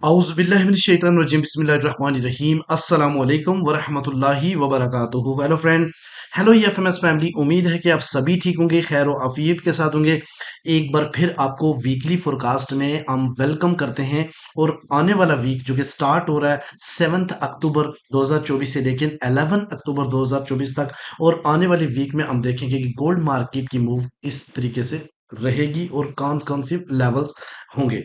औज़ुबिल्लाहिमिनश्शैतानिर्रजीम बिस्मिल्लाहिर्रहमानिर्रहीम अस्सलामु अलैकुम वरहमतुल्लाहि वबरकातुहू। Hello friend, hello EFMS family. उम्मीद है कि आप सभी ठीक होंगे, खैर और आफियत के साथ होंगे। एक बार फिर आपको वीकली फोरकास्ट में हम वेलकम करते हैं। और आने वाला वीक जो कि स्टार्ट हो रहा है 7 अक्टूबर 2024 से लेकर 11 अक्टूबर 2024 तक, और आने वाले वीक में हम देखेंगे कि गोल्ड मार्केट की मूव इस तरीके से रहेगी और कौन कौन सी लेवल्स होंगे।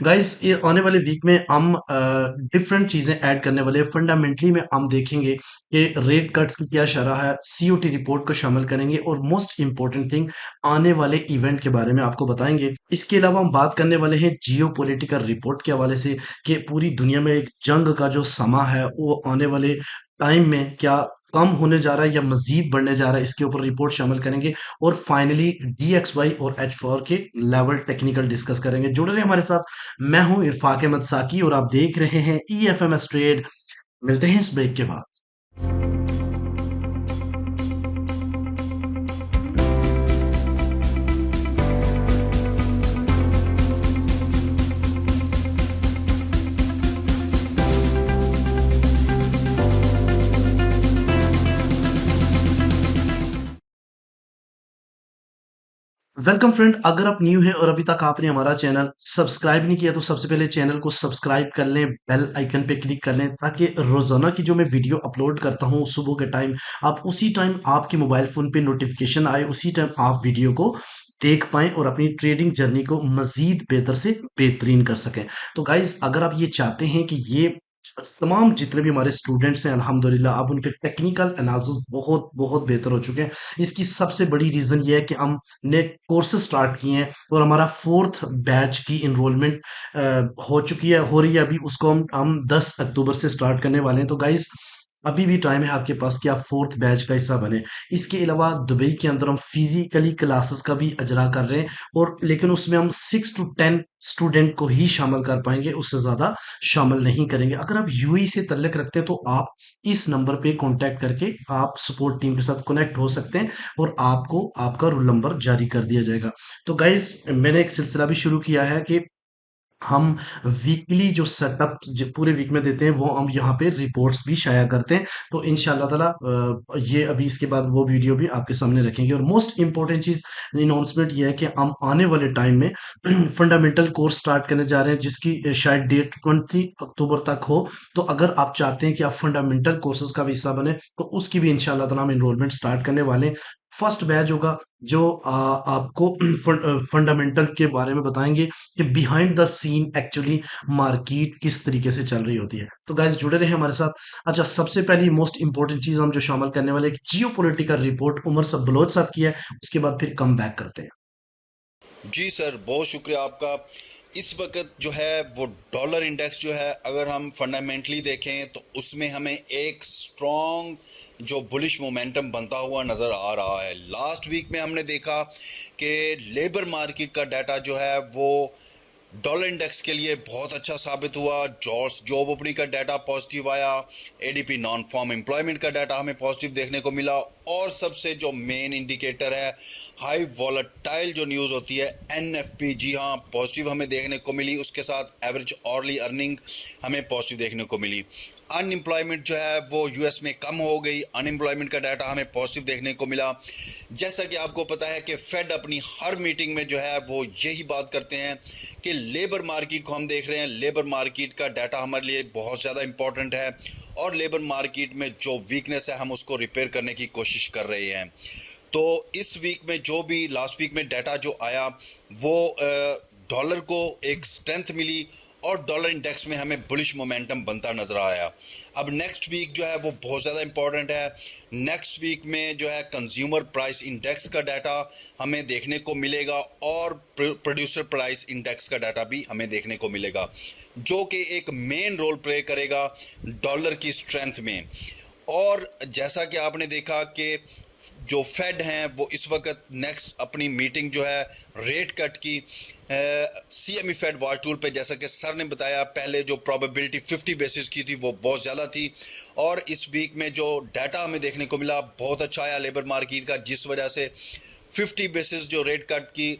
गाइस, ये आने वाले वीक में हम डिफरेंट चीजें ऐड करने वाले हैं। फंडामेंटली में हम देखेंगे कि रेट कट्स की क्या शरह है, सीओटी रिपोर्ट को शामिल करेंगे और मोस्ट इंपॉर्टेंट थिंग आने वाले इवेंट के बारे में आपको बताएंगे। इसके अलावा हम बात करने वाले हैं जियो पॉलिटिकल रिपोर्ट के हवाले से कि पूरी दुनिया में एक जंग का जो समा है वो आने वाले टाइम में क्या कम होने जा रहा है या मजीद बढ़ने जा रहा है, इसके ऊपर रिपोर्ट शामिल करेंगे। और फाइनली DXY और H4 के लेवल टेक्निकल डिस्कस करेंगे। जुड़े रहे हमारे साथ। मैं हूं इरफाक अहमद साकी और आप देख रहे हैं EFMS ट्रेड। मिलते हैं इस ब्रेक के बाद। वेलकम फ्रेंड, अगर आप न्यू हैं और अभी तक आपने हमारा चैनल सब्सक्राइब नहीं किया तो सबसे पहले चैनल को सब्सक्राइब कर लें, बेल आइकन पे क्लिक कर लें, ताकि रोजाना की जो मैं वीडियो अपलोड करता हूं सुबह के टाइम, आप उसी टाइम आपके मोबाइल फोन पे नोटिफिकेशन आए, उसी टाइम आप वीडियो को देख पाएं और अपनी ट्रेडिंग जर्नी को मजीद बेहतर से बेहतरीन कर सकें। तो गाइज, अगर आप ये चाहते हैं कि ये तमाम जितने भी हमारे स्टूडेंट्स हैं अल्हम्दुलिल्लाह अब उनके टेक्निकल एनालिसिस बहुत बहुत बेहतर हो चुके हैं। इसकी सबसे बड़ी रीज़न ये है कि हमने कोर्सेज स्टार्ट किए हैं और हमारा फोर्थ बैच की इनरोलमेंट हो चुकी है, हो रही है अभी। उसको हम 10 अक्टूबर से स्टार्ट करने वाले हैं। तो गाइस, अभी भी टाइम है आपके पास कि आप फोर्थ बैच का हिस्सा बने। इसके अलावा दुबई के अंदर हम फिजिकली क्लासेस का भी अजरा कर रहे हैं, और लेकिन उसमें हम 6 to 10 स्टूडेंट को ही शामिल कर पाएंगे, उससे ज़्यादा शामिल नहीं करेंगे। अगर आप यूएई से तल्लक रखते हैं तो आप इस नंबर पे कांटेक्ट करके आप सपोर्ट टीम के साथ कनेक्ट हो सकते हैं और आपको आपका रोल नंबर जारी कर दिया जाएगा। तो गाइज, मैंने एक सिलसिला भी शुरू किया है कि हम वीकली जो सेटअप पूरे वीक में देते हैं वो हम यहाँ पे रिपोर्ट्स भी शाया करते हैं। तो इंशाल्लाह ताला ये अभी इसके बाद वो वीडियो भी आपके सामने रखेंगे। और मोस्ट इंपॉर्टेंट चीज अनाउंसमेंट ये है कि हम आने वाले टाइम में फंडामेंटल कोर्स स्टार्ट करने जा रहे हैं, जिसकी शायद डेट 20 अक्टूबर तक हो। तो अगर आप चाहते हैं कि आप फंडामेंटल कोर्सेज का भी हिस्सा बने तो उसकी भी इंशाल्लाह ताला हम इनरोलमेंट स्टार्ट करने वाले हैं। फर्स्ट बैच होगा जो आपको फंडामेंटल के बारे में बताएंगे कि behind the scene actually market किस तरीके से चल रही होती है। तो गाइस, जुड़े रहे हमारे साथ। अच्छा, सबसे पहली मोस्ट इंपॉर्टेंट चीज हम जो शामिल करने वाले जियो पॉलिटिकल रिपोर्ट उमर सब बलोच साहब की है, उसके बाद फिर कम बैक करते हैं। जी सर, बहुत शुक्रिया आपका। इस वक्त जो है वो डॉलर इंडेक्स जो है, अगर हम फंडामेंटली देखें तो उसमें हमें एक स्ट्रॉन्ग जो बुलिश मोमेंटम बनता हुआ नज़र आ रहा है। लास्ट वीक में हमने देखा कि लेबर मार्केट का डाटा जो है वो डॉलर इंडेक्स के लिए बहुत अच्छा साबित हुआ। जॉब ओपनिंग का डाटा पॉजिटिव आया, एडीपी नॉन फार्म एम्प्लॉयमेंट का डाटा हमें पॉजिटिव देखने को मिला, और सबसे जो मेन इंडिकेटर है हाई वॉलेटाइल जो न्यूज़ होती है एनएफपी, जी हाँ, पॉजिटिव हमें देखने को मिली। उसके साथ एवरेज ऑर्ली अर्निंग हमें पॉजिटिव देखने को मिली। अनएम्प्लॉयमेंट जो है वो यूएस में कम हो गई, अनएम्प्लॉयमेंट का डाटा हमें पॉजिटिव देखने को मिला। जैसा कि आपको पता है कि फेड अपनी हर मीटिंग में जो है वो यही बात करते हैं कि लेबर मार्केट को हम देख रहे हैं, लेबर मार्केट का डाटा हमारे लिए बहुत ज़्यादा इंपॉर्टेंट है, और लेबर मार्केट में जो वीकनेस है हम उसको रिपेयर करने की कोशिश कर रहे हैं। तो इस वीक में जो भी लास्ट वीक में डाटा जो आया वो डॉलर को एक स्ट्रेंथ मिली, और डॉलर इंडेक्स में हमें बुलिश मोमेंटम बनता नजर आया। अब नेक्स्ट वीक जो है वो बहुत ज़्यादा इंपॉर्टेंट है। नेक्स्ट वीक में जो है कंज्यूमर प्राइस इंडेक्स का डाटा हमें देखने को मिलेगा, और प्रोड्यूसर प्राइस इंडेक्स का डाटा भी हमें देखने को मिलेगा, जो कि एक मेन रोल प्ले करेगा डॉलर की स्ट्रेंथ में। और जैसा कि आपने देखा कि जो फेड हैं वो इस वक्त नेक्स्ट अपनी मीटिंग जो है रेट कट की सीएमई फेड वॉच टूल पे, जैसा कि सर ने बताया, पहले जो प्रोबेबिलिटी 50 बेसिस की थी वो बहुत ज़्यादा थी, और इस वीक में जो डाटा हमें देखने को मिला बहुत अच्छा आया लेबर मार्केट का, जिस वजह से 50 बेसिस जो रेट कट की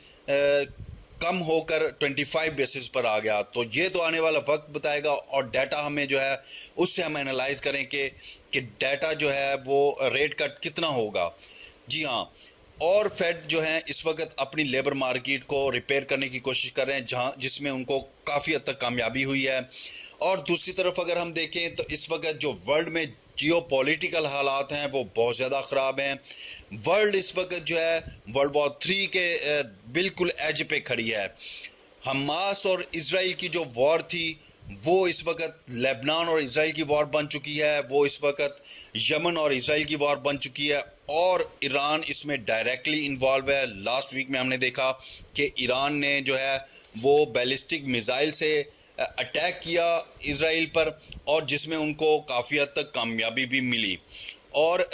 कम होकर 25 बेसिस पर आ गया। तो ये तो आने वाला वक्त बताएगा, और डाटा हमें जो है उससे हम एनालाइज करें कि डाटा जो है वो रेट कट कितना होगा। जी हाँ। और फेड जो है इस वक्त अपनी लेबर मार्केट को रिपेयर करने की कोशिश कर रहे हैं, जहाँ जिसमें उनको काफ़ी हद तक कामयाबी हुई है। और दूसरी तरफ अगर हम देखें तो इस वक्त जो वर्ल्ड में जियो पॉलिटिकल हालात हैं वो बहुत ज़्यादा ख़राब हैं। वर्ल्ड इस वक्त जो है वर्ल्ड वॉर 3 के बिल्कुल एज पे खड़ी है। हमास और इसराइल की जो वॉर थी वो इस वक्त लेबनान और इसराइल की वॉर बन चुकी है, वो इस वक्त यमन और इसराइल की वॉर बन चुकी है, और ईरान इसमें डायरेक्टली इन्वॉल्व है। लास्ट वीक में हमने देखा कि ईरान ने जो है वो बैलिस्टिक मिसाइल से अटैक किया इसराइल पर, और जिसमें उनको काफ़ी हद तक कामयाबी भी मिली। और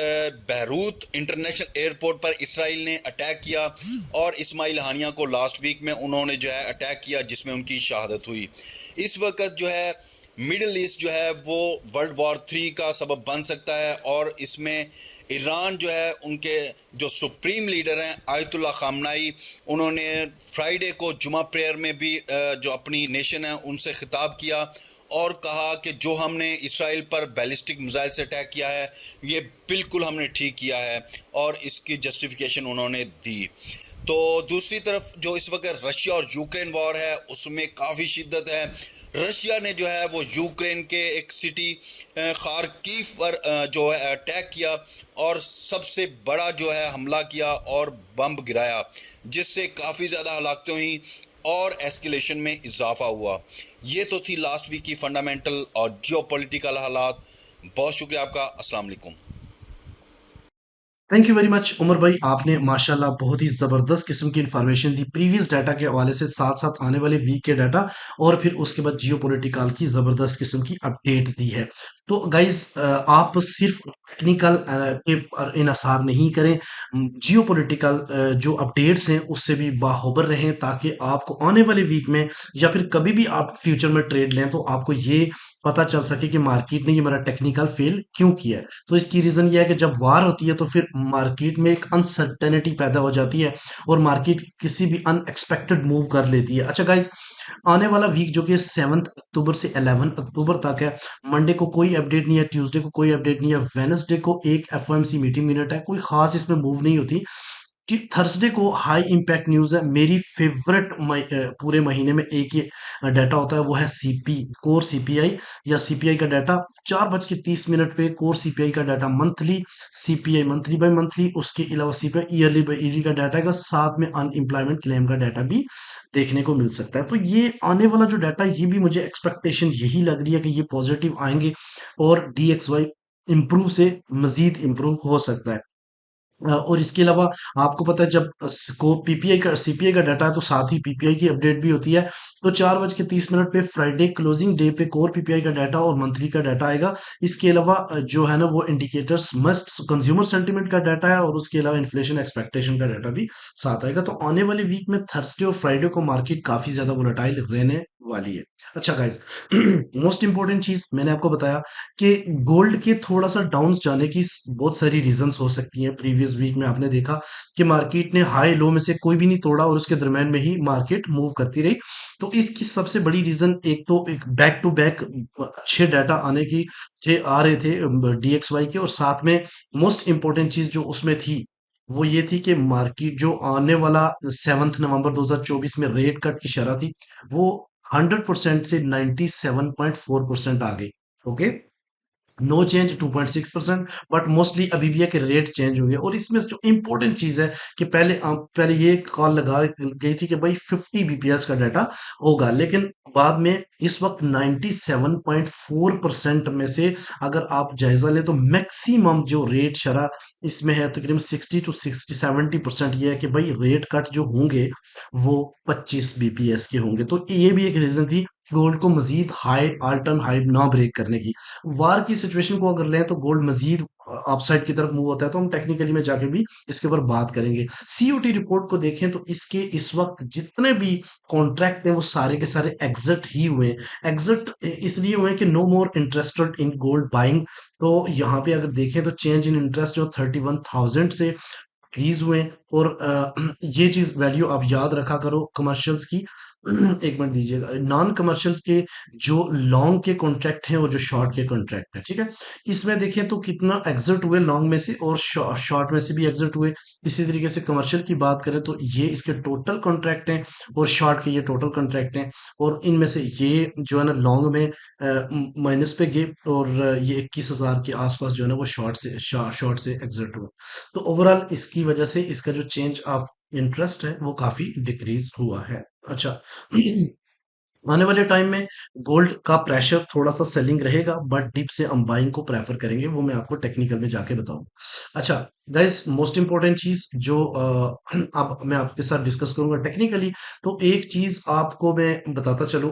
बहरूत इंटरनेशनल एयरपोर्ट पर इसराइल ने अटैक किया, और इस्माइल हानिया को लास्ट वीक में उन्होंने जो है अटैक किया, जिसमें उनकी शहादत हुई। इस वक्त जो है मिडल ईस्ट जो है वो वर्ल्ड वॉर 3 का सबब बन सकता है, और इसमें ईरान जो है उनके जो सुप्रीम लीडर हैं आयतुल्ला खामनाई, उन्होंने फ्राइडे को जुमा प्रेयर में भी जो अपनी नेशन है उनसे खिताब किया, और कहा कि जो हमने इसराइल पर बैलिस्टिक मिसाइल से अटैक किया है ये बिल्कुल हमने ठीक किया है, और इसकी जस्टिफिकेशन उन्होंने दी। तो दूसरी तरफ जो इस वक्त रशिया और यूक्रेन वॉर है उसमें काफ़ी शिद्दत है। रशिया ने जो है वो यूक्रेन के एक सिटी खार्किव पर जो है अटैक किया, और सबसे बड़ा जो है हमला किया और बम गिराया, जिससे काफ़ी ज़्यादा हलाकतें हुई और एस्केलेशन में इजाफा हुआ। ये तो थी लास्ट वीक की फंडामेंटल और जियोपॉलिटिकल हालात। बहुत शुक्रिया आपका। अस्सलाम वालेकुम। Thank you very much Umar भाई, आपने माशाल्लाह बहुत ही ज़बरदस्त किस्म की इन्फॉर्मेशन दी प्रीवियस डाटा के हवाले से, साथ साथ आने वाले वीक के डाटा, और फिर उसके बाद जियो पॉलिटिकल की ज़बरदस्त किस्म की अपडेट दी है। तो गाइज आप सिर्फ टेक्निकल पे पर इन्हसार नहीं करें, जियो पॉलिटिकल जो अपडेट्स हैं उससे भी बाखबर रहें, ताकि आपको आने वाले वीक में या फिर कभी भी आप फ्यूचर में ट्रेड लें तो आपको ये पता चल सके कि मार्केट ने ये मेरा टेक्निकल फेल क्यों किया है। तो इसकी रीज़न ये है कि जब वार होती है तो फिर मार्केट में एक अनसर्टेनिटी पैदा हो जाती है, और मार्केट किसी भी अनएक्सपेक्टेड मूव कर लेती है। अच्छा गाइज, आने वाला वीक जो कि 7 अक्टूबर से 11 अक्टूबर तक है, मंडे को कोई अपडेट नहीं है, ट्यूसडे को कोई अपडेट नहीं है, वेनसडे को एक एफओएमसी मीटिंग मिनट है, कोई खास इसमें मूव नहीं होती। थर्सडे को हाई इम्पैक्ट न्यूज़ है, मेरी फेवरेट पूरे महीने में एक ही डाटा होता है, वो है सीपी कोर सीपीआई या सीपीआई का डाटा। 4:30 पे कोर सीपीआई का data monthly, CPI monthly by monthly, उसके अलावा सीपीआई ईयरली बाय ईयरली का डाटा है, साथ में अनएम्प्लॉयमेंट क्लेम का डाटा भी देखने को मिल सकता है। तो ये आने वाला जो डाटा, ये भी मुझे एक्सपेक्टेशन यही लग रही है कि ये पॉजिटिव आएंगे, और डीएक्सवाई इम्प्रूव से मजीद इम्प्रूव हो सकता है। और इसके अलावा आपको पता है, जब स्कोप पीपीआई का सीपीआई का डाटा है तो साथ ही पीपीआई की अपडेट भी होती है। तो 4:30 पे फ्राइडे क्लोजिंग डे पे कोर पीपीआई का डाटा और मंथली का डाटा आएगा। इसके अलावा जो है ना वो इंडिकेटर्स मस्ट कंज्यूमर सेंटीमेंट का डाटा है, और उसके अलावा इन्फ्लेशन एक्सपेक्टेशन का डाटा भी साथ आएगा। तो आने वाले वीक में थर्सडे और फ्राइडे को मार्केट काफी ज्यादा वोलेटाइल रहने वाली है। अच्छा गाइज, मोस्ट इंपॉर्टेंट चीज मैंने आपको बताया कि गोल्ड के थोड़ा सा डाउन जाने की बहुत सारी रीजंस हो सकती हैं। प्रीवियस वीक में आपने देखा कि मार्केट ने हाई लो में से कोई भी नहीं तोड़ा, और उसके दरम्यान में ही मार्केट मूव करती रही। तो इसकी सबसे बड़ी रीजन, एक तो एक बैक टू बैक अच्छे डाटा आने की आ रहे थे डीएक्सवाई के, और साथ में मोस्ट इंपॉर्टेंट चीज जो उसमें थी वो ये थी कि मार्केट जो आने वाला 7 नवंबर 2024 में रेट कट की शरह थी, वो 100% से 97.4% आ गई। Okay, no change 2.6%, but mostly अभी भी है कि रेट चेंज होंगे। और इसमें जो इंपॉर्टेंट चीज है कि पहले ये कॉल लगा गई थी कि भाई 50 बीपीएस का डाटा होगा, लेकिन बाद में इस वक्त 97.4% में से अगर आप जायजा लें तो मैक्सिमम जो रेट शरा इसमें है तकरीबन 60 to 70% ये है कि भाई रेट कट जो होंगे वो 25 बीपीएस के होंगे। तो ये भी एक रीजन थी गोल्ड को मजीद हाई ऑल टाइम हाई ना ब्रेक करने की। वार की सिचुएशन को अगर लें तो गोल्ड मजीद अपसाइड की तरफ मूव होता है, तो हम टेक्निकली में जाके भी इसके ऊपर बात करेंगे। सीओटी रिपोर्ट को देखें तो इसके इस वक्त जितने भी कॉन्ट्रैक्ट हैं वो सारे के सारे एग्जिट ही हुए हैं। एग्जिट इसलिए हुए कि no more interested in gold buying. तो यहाँ पे अगर देखें तो चेंज इन इंटरेस्ट जो 31,000 से डिक्रीज हुए हैं। और ये चीज वैल्यू आप याद रखा करो कमर्शियल्स की। एक मिनट दीजिएगा, नॉन कमर्शियल्स के जो लॉन्ग के कॉन्ट्रैक्ट हैं और जो शॉर्ट के कॉन्ट्रैक्ट हैं, ठीक है। इसमें देखें तो कितना एग्जिट हुए लॉन्ग में से और शॉर्ट में से भी एग्जिट हुए। इसी तरीके से कमर्शियल की बात करें तो ये इसके टोटल कॉन्ट्रैक्ट हैं और शॉर्ट के ये टोटल कॉन्ट्रैक्ट हैं। और इनमें से ये जो है ना लॉन्ग में माइनस पे गए और ये 21,000 के आसपास जो है ना वो शॉर्ट से एग्जिट हुआ। तो ओवरऑल इसकी वजह से इसका जो चेंज ऑफ इंटरेस्ट है वो काफी डिक्रीज हुआ है। अच्छा, आने वाले टाइम में गोल्ड का प्रेशर थोड़ा सा सेलिंग रहेगा, बट डीप से हम बाइंग को प्रेफर करेंगे, वो मैं आपको टेक्निकल में जाके बताऊंगा। अच्छा गाइस, मोस्ट इंपॉर्टेंट चीज जो अब मैं आपके साथ डिस्कस करूंगा टेक्निकली। तो एक चीज आपको मैं बताता चलूं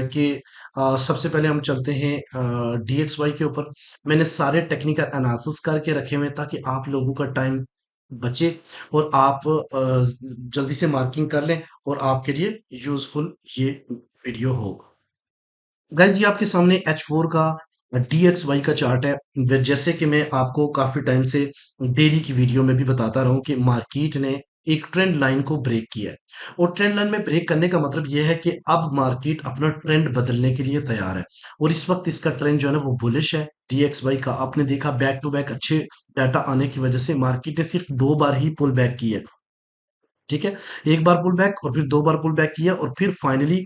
कि सबसे पहले हम चलते हैं DXY के ऊपर। मैंने सारे टेक्निकल एनालिसिस करके रखे हुए हैं ताकि आप लोगों का टाइम बचे और आप जल्दी से मार्किंग कर लें और आपके लिए यूजफुल ये वीडियो हो। गाइज ये आपके सामने H4 का DXY का चार्ट है। जैसे कि मैं आपको काफी टाइम से डेली की वीडियो में भी बताता रहा हूं कि मार्केट ने एक ट्रेंड लाइन को ब्रेक किया है। और ट्रेंड लाइन में ब्रेक करने का मतलब यह है कि अब मार्केट अपना ट्रेंड बदलने के लिए तैयार है। और इस वक्त इसका ट्रेंड जो है ना वो बुलिश है। DXY का आपने देखा बैक टू बैक अच्छे डाटा आने की वजह से मार्केट ने सिर्फ 2 बार ही पुल बैक की है, ठीक है। एक बार पुल बैक और फिर 2 बार पुल बैक किया और फिर फाइनली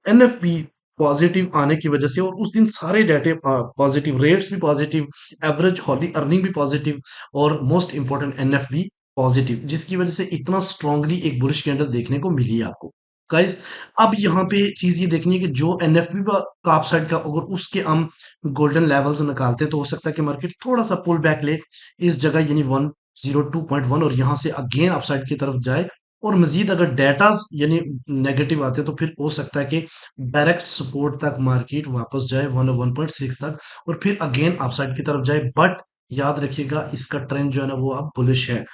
NFP पॉजिटिव आने की वजह से, और उस दिन सारे डाटे पॉजिटिव, रेट्स भी पॉजिटिव, एवरेज हॉली अर्निंग भी पॉजिटिव और मोस्ट इंपॉर्टेंट NFP पॉजिटिव, जिसकी वजह से इतना स्ट्रांगली एक बुलिश कैंडल देखने को मिली है आपको। गाइस अब यहाँ पे चीज ये देखनी है कि जो NFP का अपसाइड का अगर उसके हम गोल्डन लेवल्स निकालते हैं तो हो सकता है कि मार्केट थोड़ा सा पुल बैक ले इस जगह यानी 102.1 और यहाँ से अगेन अपसाइड की तरफ जाए। और मजीद अगर डेटा यानी नेगेटिव आते हैं तो फिर हो सकता है कि डायरेक्ट सपोर्ट तक मार्केट वापस जाए 101.6 तक और फिर अगेन अपसाइड की तरफ जाए। बट याद रखिएगा इसका ट्रेंड जो है ना वो अब बुलिश है।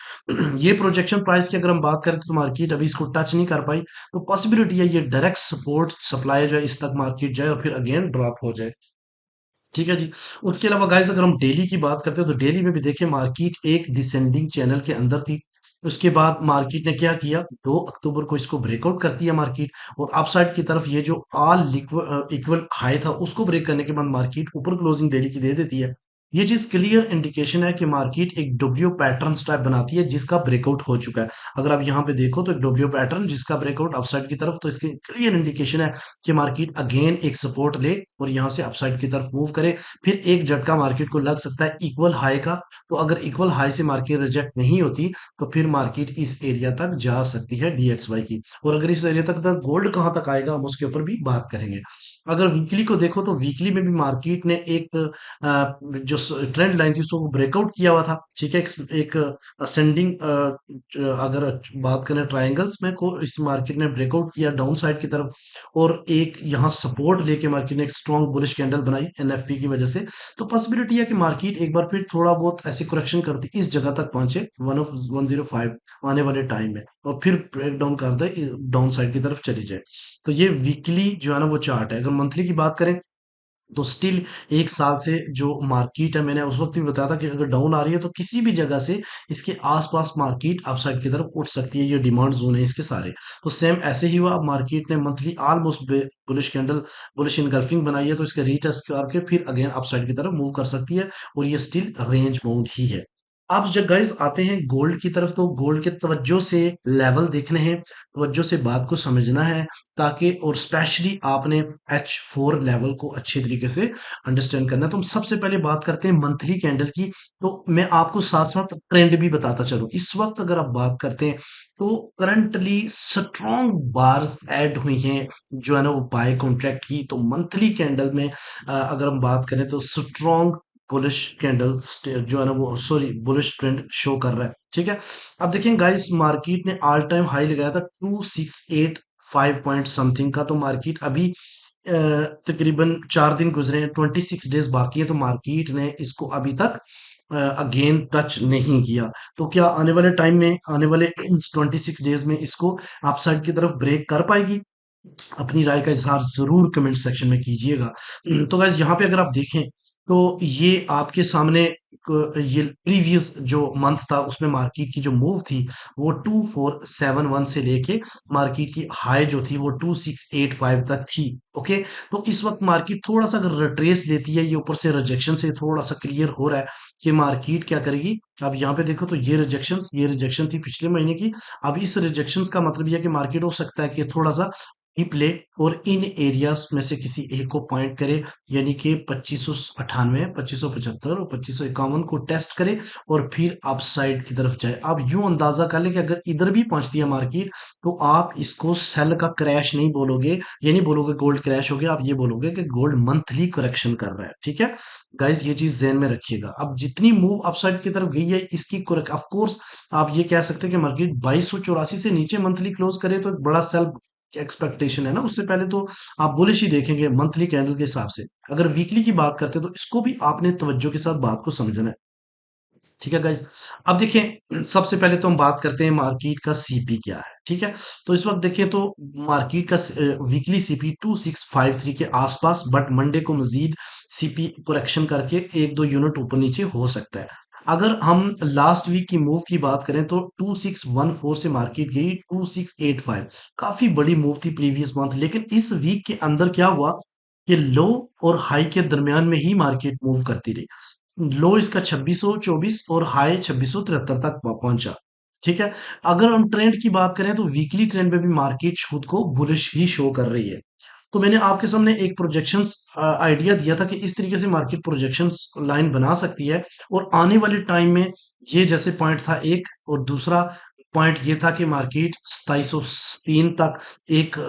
ये प्रोजेक्शन प्राइस की अगर हम बात करें तो मार्केट अभी इसको टच नहीं कर पाई, तो पॉसिबिलिटी है ये डायरेक्ट सपोर्ट सप्लाई जो है इस तक मार्केट जाए और फिर अगेन ड्रॉप हो जाए, ठीक है जी। उसके अलावा गाइस अगर हम डेली की बात करते हैं तो डेली में भी देखिए मार्केट एक डिसेंडिंग चैनल के अंदर थी। उसके बाद मार्केट ने क्या किया, 2 अक्टूबर को इसको ब्रेकआउट कर दिया मार्केट और अपसाइड की तरफ ये जो ऑल इक्वल हाई था उसको ब्रेक करने के बाद मार्केट ऊपर क्लोजिंग डेली की दे देती है। ये चीज क्लियर इंडिकेशन है कि मार्केट एक डब्ल्यू पैटर्न टाइप बनाती है जिसका ब्रेकआउट हो चुका है। अगर आप यहाँ पे देखो तो एक डब्ल्यू पैटर्न जिसका ब्रेकआउट अपसाइड की तरफ, तो इसकी क्लियर इंडिकेशन है कि मार्केट अगेन एक सपोर्ट ले और यहाँ से अपसाइड की तरफ मूव करे। फिर एक झटका मार्केट को लग सकता है इक्वल हाई का, तो अगर इक्वल हाई से मार्केट रिजेक्ट नहीं होती तो फिर मार्केट इस एरिया तक जा सकती है DXY की। और अगर इस एरिया तक गोल्ड कहाँ तक आएगा हम उसके ऊपर भी बात करेंगे। अगर वीकली को देखो तो वीकली में भी मार्केट ने एक जो ट्रेंड लाइन थी उसको ब्रेकआउट किया हुआ था, ठीक है। एक असेंडिंग अगर बात करें ट्रायंगल्स में को इस मार्केट ने ब्रेकआउट किया डाउन साइड की तरफ और एक यहाँ सपोर्ट लेके मार्केट ने एक स्ट्रॉन्ग बुलिश कैंडल बनाई NFP की वजह से। तो पॉसिबिलिटी है कि मार्केट एक बार फिर थोड़ा बहुत ऐसे करेक्शन करती इस जगह तक पहुंचे 105 आने वाले टाइम में और फिर ब्रेक डाउन कर दे डाउन साइड की तरफ चली जाए। तो ये वीकली जो है ना वो चार्ट है। अगर मंथली की बात करें तो स्टिल एक साल से जो मार्केट है, मैंने उस वक्त भी बताया था कि अगर डाउन आ रही है तो किसी भी जगह से इसके आसपास मार्केट अपसाइड की तरफ उठ सकती है। ये डिमांड जोन है इसके सारे। तो सेम ऐसे ही हुआ, अब मार्केट ने monthly almost bullish candle bullish engulfing बनाई है तो इसके रीटेस्ट करके फिर अगेन अपसाइड की तरफ मूव कर सकती है और ये स्टिल रेंज बाउंड ही है। आप जब गाइस आते हैं गोल्ड की तरफ तो गोल्ड के तवज्जो से लेवल देखने हैं, तवज्जो से बात को समझना है ताकि, और स्पेशली आपने H4 लेवल को अच्छे तरीके से अंडरस्टैंड करना है। तो हम सबसे पहले बात करते हैं मंथली कैंडल की। तो मैं आपको साथ साथ ट्रेंड भी बताता चलूं। इस वक्त अगर आप बात करते हैं तो करंटली स्ट्रॉन्ग बार्स ऐड हुई हैं जो है ना वो बाय कॉन्ट्रैक्ट की। तो मंथली कैंडल में अगर हम बात करें तो स्ट्रॉन्ग बुलिश कैंडल जो है ना वो सॉरी बुलिश ट्रेंड शो कर रहा है, ठीक है। अब देखिए गाइस मार्केट ने ऑल टाइम हाई लगाया था 2,685 पॉइंट समथिंग का। तो मार्केट अभी तकरीबन 4 दिन गुजरे हैं, 26 डेज बाकी है, तो मार्केट ने इसको अभी तक अगेन टच नहीं किया। तो क्या आने वाले टाइम में आने वाले 26 डेज में इसको अपसाइड की तरफ ब्रेक कर पाएगी? अपनी राय का इजहार जरूर कमेंट सेक्शन में कीजिएगा। तो गाइज यहाँ पे अगर आप देखें तो ये आपके सामने ये प्रीवियस जो मंथ था उसमें मार्केट की जो मूव थी वो 2471 से लेके मार्केट की हाई जो थी वो 2685 तक थी। ओके, तो इस वक्त मार्केट थोड़ा सा अगर रिट्रेस लेती है, ये ऊपर से रिजेक्शन से थोड़ा सा क्लियर हो रहा है कि मार्केट क्या करेगी। अब यहाँ पे देखो तो ये रिजेक्शन थी पिछले महीने की। अब इस रिजेक्शन का मतलब यह है कि मार्केट हो सकता है कि थोड़ा सा रिप्ले और इन एरियाज में से किसी एक को पॉइंट करे, यानी कि 2598, 2575 और 2551 को टेस्ट करे और फिर अपसाइड की तरफ जाए। आप यूं अंदाजा कर लें कि अगर इधर भी पहुंचती है मार्केट तो आप इसको सेल का क्रैश नहीं बोलोगे, ये नहीं बोलोगे गोल्ड क्रैश हो गया, आप ये बोलोगे कि गोल्ड मंथली करेक्शन कर रहा है। ठीक है गाइस, ये चीज ध्यान में रखिएगा। अब जितनी मूव अपसाइड की तरफ गई है इसकी ऑफ कोर्स आप ये कह सकते हैं कि मार्केट 2284 से नीचे मंथली क्लोज करे तो एक बड़ा सेल एक्सपेक्टेशन है ना। उससे पहले तो आप बुलिश ही देखेंगे मंथली कैंडल के हिसाब से। अगर वीकली की बात करते हैं तो इसको भी आपने तवज्जो के साथ बात को समझना है। ठीक है गाइस, अब देखिए सबसे पहले तो हम बात करते हैं मार्केट का सीपी क्या है। ठीक है, तो इस वक्त देखिए तो मार्केट का वीकली सीपी 2653 के आसपास, बट मंडे को मजीद सीपी करेक्शन करके एक दो यूनिट ऊपर नीचे हो सकता है। अगर हम लास्ट वीक की मूव की बात करें तो 2614 से मार्केट गई 2685, काफी बड़ी मूव थी प्रीवियस मंथ। लेकिन इस वीक के अंदर क्या हुआ कि लो और हाई के दरमियान में ही मार्केट मूव करती रही। लो इसका 2624 और हाई 2673 तक पहुंचा। ठीक है, अगर हम ट्रेंड की बात करें तो वीकली ट्रेंड में भी मार्केट खुद को बुलिश ही शो कर रही है। तो मैंने आपके सामने एक प्रोजेक्शंस आइडिया दिया था कि इस तरीके से मार्केट प्रोजेक्शंस लाइन बना सकती है। और आने वाले टाइम में ये जैसे पॉइंट था एक, और दूसरा पॉइंट ये था कि मार्केट 2703 तक एक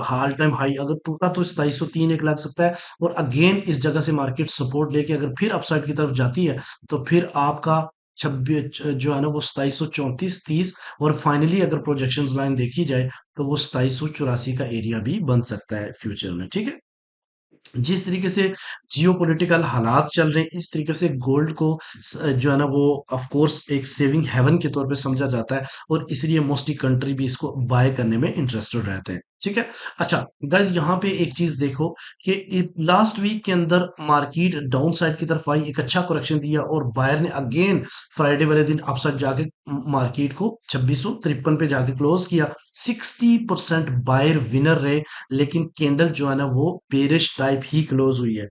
हाल टाइम हाई अगर टूटा तो 2703 एक लग सकता है। और अगेन इस जगह से मार्केट सपोर्ट लेके अगर फिर अपसाइड की तरफ जाती है तो फिर आपका 26 जो है ना वो 2734 30, और फाइनली अगर प्रोजेक्शंस लाइन देखी जाए तो वो 2784 का एरिया भी बन सकता है फ्यूचर में। ठीक है, जिस तरीके से जियो पॉलिटिकल हालात चल रहे हैं इस तरीके से गोल्ड को जो है ना वो ऑफ कोर्स एक सेविंग हेवन के तौर पे समझा जाता है, और इसलिए मोस्टली कंट्री भी इसको बाय करने में इंटरेस्टेड रहते हैं। ठीक है, अच्छा गाइज यहाँ पे एक चीज देखो कि लास्ट वीक के अंदर मार्केट डाउन साइड की तरफ आई, एक अच्छा करेक्शन दिया और बायर ने अगेन फ्राइडे वाले दिन अपसाइड जाके मार्केट को 2653 पे जाके क्लोज किया। 60% बायर विनर रहे, लेकिन कैंडल जो है ना वो बेरिश टाइप ही क्लोज हुई है।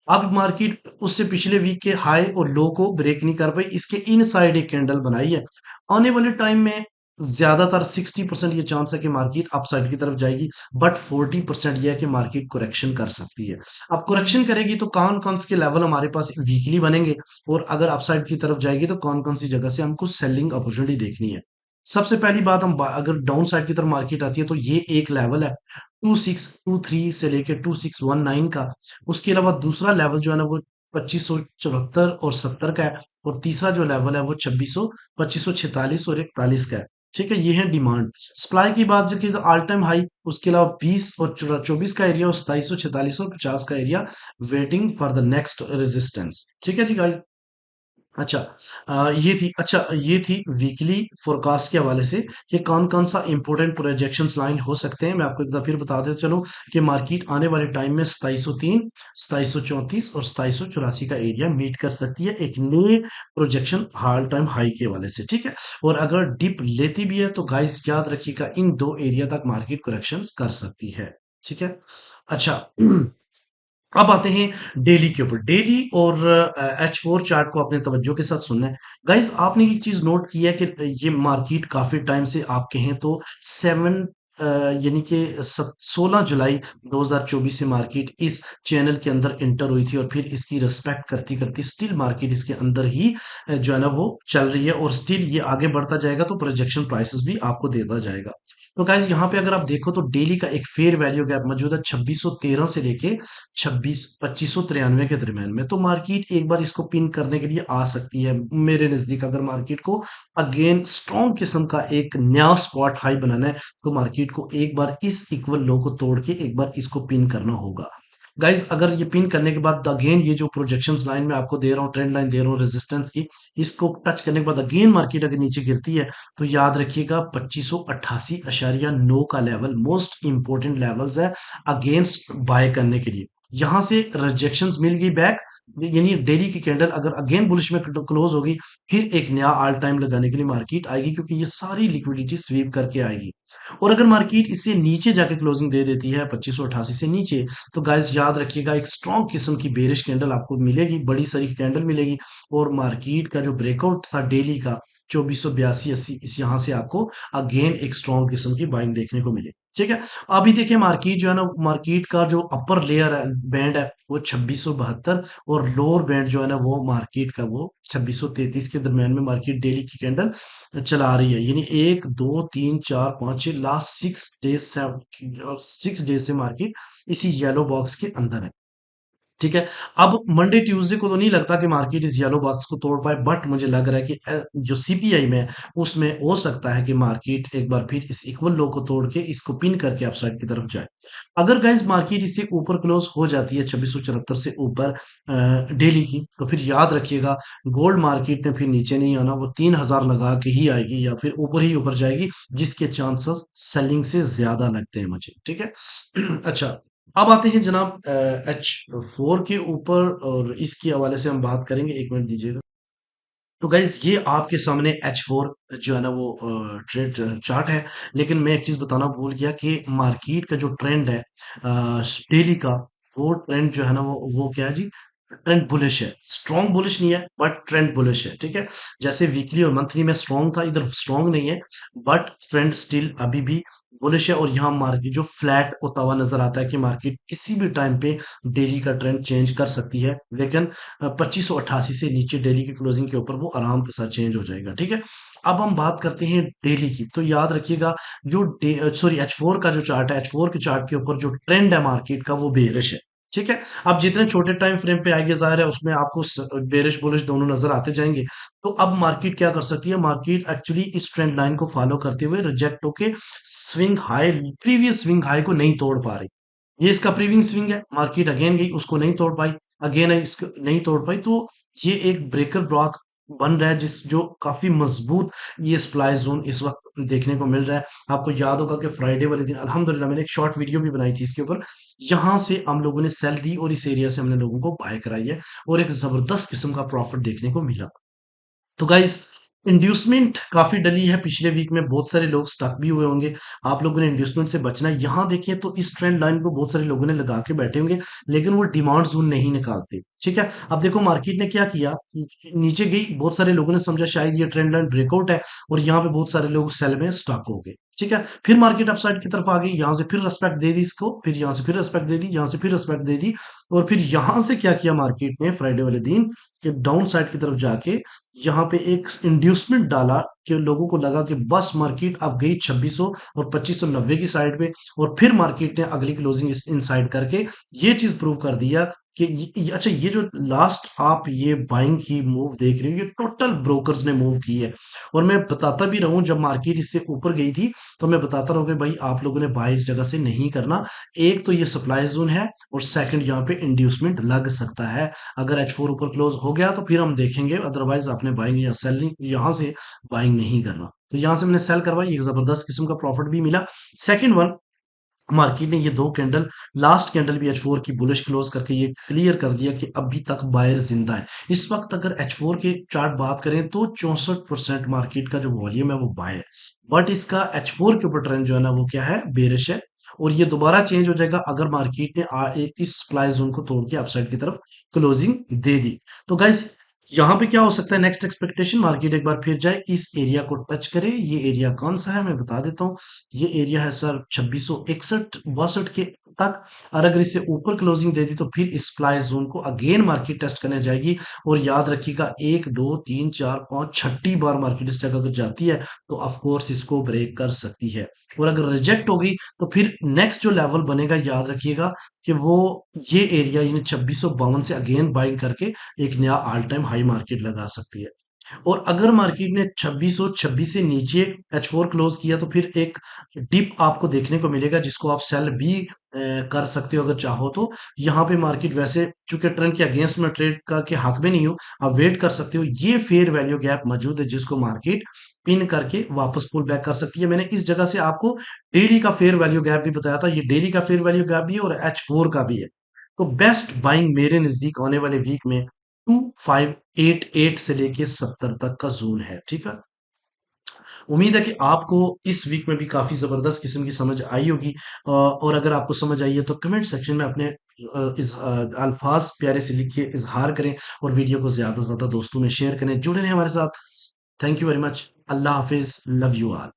अब मार्केट उससे पिछले वीक के हाई और लो को ब्रेक नहीं कर पाई, इसके इनसाइड एक कैंडल बनाई है। आने वाले टाइम में ज्यादातर 60% ये चांस है कि मार्केट अपसाइड की तरफ जाएगी, बट 40% यह है कि मार्केट करेक्शन कर सकती है। अब करेक्शन करेगी तो कौन कौन से लेवल हमारे पास वीकली बनेंगे, और अगर अपसाइड की तरफ जाएगी तो कौन कौन सी जगह से हमको सेलिंग अपॉर्चुनिटी देखनी है। सबसे पहली बात हम अगर डाउन साइड की तरफ मार्केट आती है तो ये एक लेवल है 2623 से लेके 2619 का। उसके अलावा दूसरा लेवल जो है ना वो 2574 और 70 का है, और तीसरा जो लेवल है वो 2600 2546 और 41 का है। ठीक है, ये है डिमांड। सप्लाई की बात जो की तो ऑल टाइम हाई, उसके अलावा 20 और 24 का एरिया और 2746 और 50 का area waiting for the next resistance. ठीक है जी गाइस। अच्छा, ये थी वीकली फोरकास्ट के हवाले से कि कौन कौन सा इंपॉर्टेंट प्रोजेक्शंस लाइन हो सकते हैं। मैं आपको एक बार फिर बता देता चलूं कि मार्केट आने वाले टाइम में 2703, 2734 और 2784 का एरिया मीट कर सकती है एक नए प्रोजेक्शन हाल टाइम हाई के हवाले से। ठीक है, और अगर डिप लेती भी है तो गाइस याद रखिएगा इन दो एरिया तक मार्केट करेक्शंस कर सकती है। ठीक है, अच्छा अब आते हैं डेली के ऊपर। डेली और H4 चार्ट को अपने तवज्जो के साथ सुनना है। गाइस आपने एक चीज नोट की है कि ये मार्केट काफी टाइम से आप कहें तो 7 यानी कि 16 जुलाई 2024 से मार्केट इस चैनल के अंदर इंटर हुई थी, और फिर इसकी रिस्पेक्ट करती करती स्टिल मार्केट इसके अंदर ही जो है ना वो चल रही है, और स्टिल ये आगे बढ़ता जाएगा तो प्रोजेक्शन प्राइसेस भी आपको देता जाएगा। तो गाइस यहाँ पे अगर आप देखो तो डेली का एक फेयर वैल्यू गैप मौजूद है 2613 से लेके 2593 के दरमियान में। तो मार्केट एक बार इसको पिन करने के लिए आ सकती है मेरे नजदीक। अगर मार्केट को अगेन स्ट्रॉन्ग किस्म का एक नया स्पॉट हाई बनाना है तो मार्केट को एक बार इस इक्वल लो को तोड़ के एक बार इसको पिन करना होगा। गाइज अगर ये पिन करने के बाद अगेन ये जो प्रोजेक्शंस लाइन में आपको दे रहा हूँ, ट्रेंड लाइन दे रहा हूँ रेजिस्टेंस की, इसको टच करने के बाद अगेन मार्केट अगर नीचे गिरती है तो याद रखिएगा 2588.9 का लेवल मोस्ट इंपोर्टेंट लेवल्स है अगेंस्ट बाय करने के लिए। यहाँ से रिजेक्शंस मिल गई बैक, यानी डेली की कैंडल अगर अगेन बुलिश में क्लोज होगी, फिर एक नया ऑल टाइम लगाने के लिए मार्केट आएगी, क्योंकि ये सारी लिक्विडिटी स्वीप करके आएगी। और अगर मार्केट इससे नीचे जाके क्लोजिंग दे देती है 2588 से नीचे, तो गाइस याद रखिएगा एक स्ट्रॉन्ग किस्म की बेरिश कैंडल आपको मिलेगी, बड़ी सारी कैंडल मिलेगी। और मार्केट का जो ब्रेकआउट था डेली का 2482-80, इस यहाँ से आपको अगेन एक स्ट्रॉन्ग किस्म की बाइंग देखने को मिले। ठीक है, अभी देखिए मार्केट जो है ना, मार्केट का जो अपर लेयर है, बैंड है, वो 2672, और लोअर बैंड जो है ना वो मार्केट का वो 2633 के दरम्यान में मार्केट डेली की कैंडल चला रही है। यानी 1 2 3 4 5 6 लास्ट 6 डेज, 6 डेज से मार्केट इसी येलो बॉक्स के अंदर है। ठीक है, अब मंडे ट्यूसडे को तो नहीं लगता कि मार्केट इस येलो बॉक्स को तोड़ पाए, बट मुझे लग रहा है कि जो सीपीआई में है, उसमें हो सकता है कि मार्केट एक बार फिर इस इक्वल लो को तोड़ के इसको पिन करके अपसाइड की तरफ जाए। अगर गाइस मार्केट इससे ऊपर क्लोज हो जाती है 2674 से ऊपर डेली की, तो फिर याद रखिएगा गोल्ड मार्केट ने फिर नीचे नहीं आना, वो 3000 लगा के ही आएगी या फिर ऊपर ही ऊपर जाएगी, जिसके चांसेस सेलिंग से ज्यादा लगते हैं मुझे। ठीक है अच्छा, अब आते हैं जनाब H4 के ऊपर, और इसके हवाले से हम बात करेंगे। एक मिनट दीजिएगा। तो गाइज ये आपके सामने H4 जो है ना वो ट्रेड चार्ट है। लेकिन मैं एक चीज बताना भूल गया कि मार्केट का जो ट्रेंड है डेली का, वो ट्रेंड जो है ना वो क्या है जी, ट्रेंड बुलिश है, स्ट्रॉन्ग बुलिश नहीं है बट ट्रेंड बुलिश है। ठीक है, जैसे वीकली और मंथली में स्ट्रॉन्ग था, इधर स्ट्रॉन्ग नहीं है, बट ट्रेंड स्टिल अभी भी बुलिश है। और यहाँ मार्केट जो फ्लैट होता हुआ नजर आता है कि मार्केट किसी भी टाइम पे डेली का ट्रेंड चेंज कर सकती है, लेकिन 2588 से नीचे डेली की क्लोजिंग के ऊपर वो आराम के साथ चेंज हो जाएगा। ठीक है, अब हम बात करते हैं डेली की। तो याद रखिएगा जो H4 का जो चार्ट है, H4 के चार्ट के ऊपर जो ट्रेंड है मार्केट का वो बेरिश है। ठीक है, अब जितने छोटे टाइम फ्रेम पे आएंगे जाहिर है उसमें आपको बेरिश बुलिश दोनों नजर आते जाएंगे। तो अब मार्केट क्या कर सकती है, मार्केट एक्चुअली इस ट्रेंड लाइन को फॉलो करते हुए रिजेक्ट होके swing high, previous swing high को नहीं तोड़ पा रही। ये इसका प्रीवियस स्विंग है, मार्केट अगेन गई, उसको नहीं तोड़ पाई, अगेन है, इसको नहीं तोड़ पाई। तो ये एक ब्रेकर ब्लॉक बन रहा है, जिस जो काफी मजबूत ये सप्लाई जोन इस वक्त देखने को मिल रहा है। आपको याद होगा कि फ्राइडे वाले दिन अल्हम्दुलिल्लाह मैंने एक शॉर्ट वीडियो भी बनाई थी इसके ऊपर, यहाँ से हम लोगों ने सेल दी और इस एरिया से हमने लोगों को बाय कराई है, और एक जबरदस्त किस्म का प्रॉफिट देखने को मिला। तो गाइज इंड्यूसमेंट काफी डली है, पिछले वीक में बहुत सारे लोग स्टक भी हुए होंगे। आप लोगों ने इंड्यूसमेंट से बचना है। यहाँ देखिए तो इस ट्रेंड लाइन को बहुत सारे लोगों ने लगा के बैठे होंगे, लेकिन वो डिमांड जोन नहीं निकालते। ठीक है, अब देखो मार्केट ने क्या किया, नीचे गई, बहुत सारे लोगों ने समझा शायद ये ट्रेंड लाइन ब्रेकआउट है, और यहाँ पे बहुत सारे लोग सेल में स्टक हो गए। ठीक है, फिर मार्केट अपसाइड की तरफ आ गई, यहाँ से फिर रेस्पेक्ट दे दी इसको, फिर यहाँ से फिर रेस्पेक्ट दे दी, यहाँ से फिर रेस्पेक्ट दे दी, और फिर यहाँ से क्या किया मार्केट ने फ्राइडे वाले दिन कि डाउन साइड की तरफ जाके यहाँ पे एक इंड्यूसमेंट डाला कि लोगों को लगा कि बस मार्केट अब गई 2600 और 2590 की साइड पे, और फिर मार्केट ने अगली क्लोजिंग इस इन साइड करके ये चीज प्रूव कर दिया कि अच्छा, ये जो लास्ट आप ये बाइंग की मूव देख रहे हो, ये टोटल ब्रोकर्स ने मूव की है। और मैं बताता भी रहूं, जब मार्केट इससे ऊपर गई थी तो मैं बताता रहूं कि भाई आप लोगों ने बाय इस जगह से नहीं करना। एक तो ये सप्लाई जोन है, और सेकंड यहाँ पे इंड्यूसमेंट लग सकता है। अगर H4 ऊपर क्लोज हो गया तो फिर हम देखेंगे, अदरवाइज आपने बाइंग या सेलिंग यहाँ से बाइंग नहीं करना। तो यहाँ से मैंने सेल करवाई, एक जबरदस्त किस्म का प्रॉफिट भी मिला। सेकंड वन, मार्केट ने ये दो कैंडल, लास्ट कैंडल भी H4 की बुलिश क्लोज करके ये क्लियर कर दिया कि अभी तक बायर जिंदा है। इस वक्त अगर H4 के चार्ट बात करें तो 64% मार्केट का जो वॉल्यूम है वो बाय है, बट इसका H4 के ऊपर ट्रेंड जो है ना वो क्या है, बेरिश है। और ये दोबारा चेंज हो जाएगा अगर मार्केट ने इस सप्लाई जोन को तोड़ के अपसाइड की तरफ क्लोजिंग दे दी। तो गाइस यहाँ पे क्या हो सकता है, नेक्स्ट एक्सपेक्टेशन मार्केट एक बार फिर जाए, इस एरिया को टच करे। ये एरिया कौन सा है मैं बता देता हूँ, ये एरिया है सर 2661-62 के तक। और अगर इससे ऊपर क्लोजिंग दे दी तो फिर इस सप्लाई जोन को अगेन मार्केट टेस्ट करने जाएगी। और याद रखिएगा 1 2 3 4 5 छठी बार मार्केट इस जगह को जाती है तो ऑफ कोर्स इसको ब्रेक कर सकती है। और अगर रिजेक्ट हो गई तो फिर नेक्स्ट जो लेवल बनेगा, याद रखिएगा कि वो ये एरिया यानी 2652 से अगेन बाइंग करके एक नया ऑल टाइम हाई मार्केट लगा सकती है। और अगर मार्केट ने 2626 से नीचे H4 क्लोज किया तो फिर एक डिप आपको देखने को मिलेगा, जिसको आप सेल भी कर सकते हो अगर चाहो तो। यहाँ पे मार्केट वैसे चूंकि ट्रेंड के अगेंस्ट में ट्रेड का के हक में नहीं हो, आप वेट कर सकते हो। ये फेयर वैल्यू गैप मौजूद है जिसको मार्केट पिन करके वापस पुल बैक कर सकती है। मैंने इस जगह से आपको डेली का फेयर वैल्यू गैप भी बताया था, ये डेली का फेयर वैल्यू गैप भी है और H4 का भी है। तो बेस्ट बाइंग मेरे नज़दीक आने वाले वीक में 2588 से लेके 70 तक का ज़ोन है, ठीक है? उम्मीद है कि आपको इस वीक में भी काफ़ी ज़बरदस्त किस्म की समझ आई होगी, और अगर आपको समझ आई है तो कमेंट सेक्शन में अपने अल्फाज प्यारे से लिख के इजहार करें और वीडियो को ज़्यादा से ज़्यादा दोस्तों में शेयर करें। जुड़े रहें हमारे साथ। Thank you very much. अल्लाह हाफिज़। Love you all.